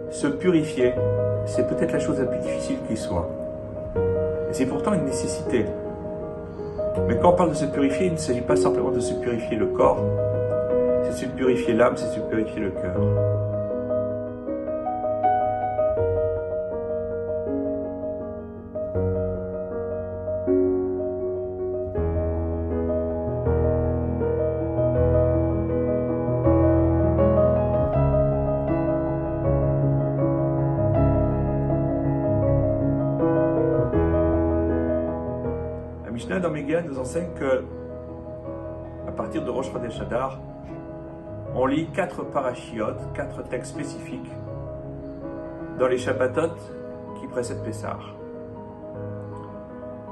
Se purifier, c'est peut-être la chose la plus difficile qui soit. Et c'est pourtant une nécessité. Mais quand on parle de se purifier, il ne s'agit pas simplement de se purifier le corps, c'est de se purifier l'âme, c'est de se purifier le cœur. La Mishnah dans Megillah nous enseigne que, à partir de Rosh Chodesh Adar, on lit 4 parashiot, 4 textes spécifiques dans les Shabbatot qui précèdent Pessah.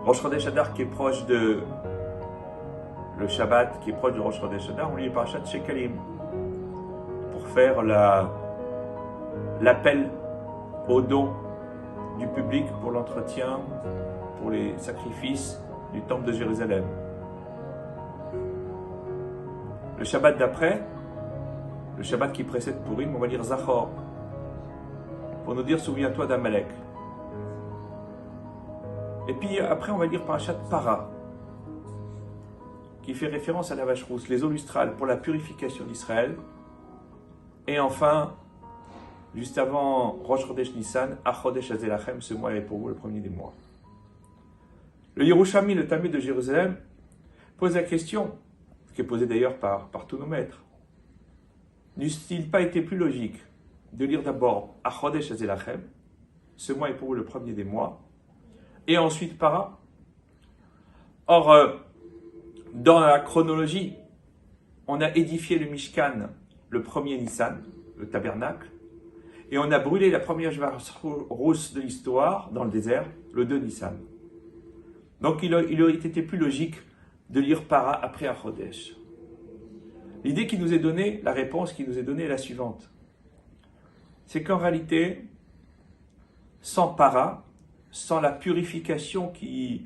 Rosh Chodesh Adar qui est proche de le Shabbat, qui est proche de Rosh Chodesh Adar, on lit les parashas Shekalim pour faire l'appel aux dons du public pour l'entretien, pour les sacrifices du temple de Jérusalem. Le Shabbat d'après, le Shabbat qui précède Purim, on va lire Zachor, pour nous dire souviens-toi d'Amalek. Et puis après on va lire Parashat Para, qui fait référence à la vache rousse, les eaux lustrales pour la purification d'Israël. Et enfin, juste avant Rosh Chodesh Nissan, Achodesh Azelachem, ce mois est pour vous le premier des mois. Le Yerushalmi, le Talmud de Jérusalem, pose la question, qui est posée d'ailleurs par tous nos maîtres. N'eût-il pas été plus logique de lire d'abord Achodesh Azelachem, ce mois est pour vous le premier des mois, et ensuite Para? Or, dans la chronologie, on a édifié le Mishkan le premier Nissan, le tabernacle, et on a brûlé la première vache rousse de l'histoire dans le désert, le 2 Nissan. Donc il aurait été plus logique de lire Para après Achodesh. L'idée qui nous est donnée, la réponse qui nous est donnée est la suivante. C'est qu'en réalité, sans Para, sans la purification qui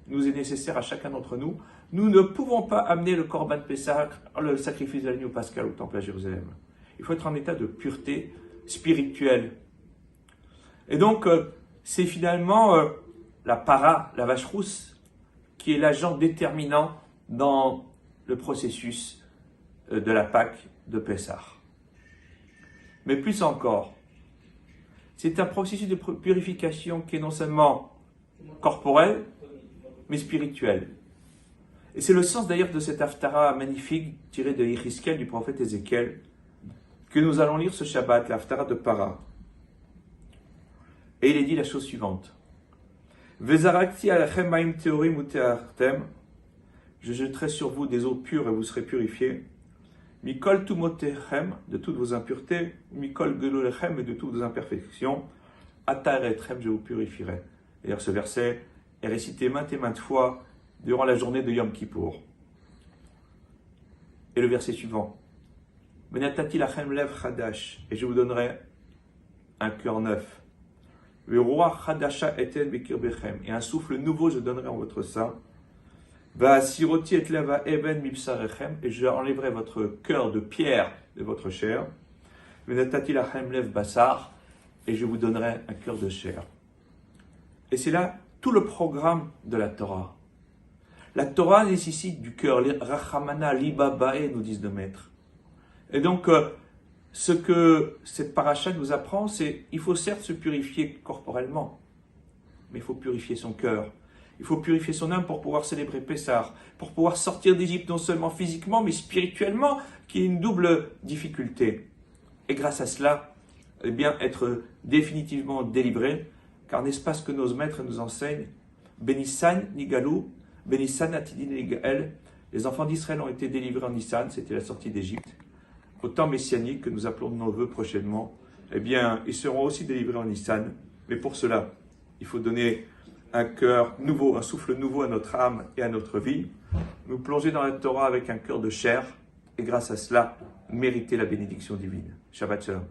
nous est nécessaire à chacun d'entre nous, nous ne pouvons pas amener le Korban Pessah, le sacrifice de l'agneau pascal au temple à Jérusalem. Il faut être en état de pureté spirituelle. Et donc, c'est finalement la para, la vache rousse, qui est l'agent déterminant dans le processus de la Pâque de Pessah. Mais plus encore, c'est un processus de purification qui est non seulement corporel, mais spirituel. Et c'est le sens d'ailleurs de cet haftara magnifique tiré de Yézéchiel, du prophète Ézéchiel, que nous allons lire ce Shabbat, l'haftara de Para. Et il est dit la chose suivante. Vezarakti alachem ma'im teorim uteartem, je jetterai sur vous des eaux pures et vous serez purifiés. Mikol tumotechem, de toutes vos impuretés. Mikol gelolechem, et de toutes vos imperfections. Ataretchem, je vous purifierai. D'ailleurs, ce verset est récité maintes et maintes fois durant la journée de Yom Kippour. Et le verset suivant. Venatati lachem lev chadash, et je vous donnerai un cœur neuf. Et un souffle nouveau je donnerai en votre sein. Et je enlèverai votre cœur de pierre de votre chair. Et je vous donnerai un cœur de chair. Et c'est là tout le programme de la Torah. La Torah nécessite du cœur. Rachamana libabae, nous disent nos maîtres. Et donc, ce que cette paracha nous apprend, c'est qu'il faut certes se purifier corporellement, mais il faut purifier son cœur. Il faut purifier son âme pour pouvoir célébrer Pessah, pour pouvoir sortir d'Égypte non seulement physiquement, mais spirituellement, qui est une double difficulté. Et grâce à cela, eh bien, être définitivement délivré, car n'est-ce pas ce que nos maîtres nous enseignent? Benissan Nigalou, Benissan Atidin Nigael, les enfants d'Israël ont été délivrés en Nissan, c'était la sortie d'Égypte. Au temps messianique que nous appelons de nos voeux prochainement, eh bien, ils seront aussi délivrés en Nissan. Mais pour cela, il faut donner un cœur nouveau, un souffle nouveau à notre âme et à notre vie. Nous plonger dans la Torah avec un cœur de chair et grâce à cela, mériter la bénédiction divine. Shabbat Shalom.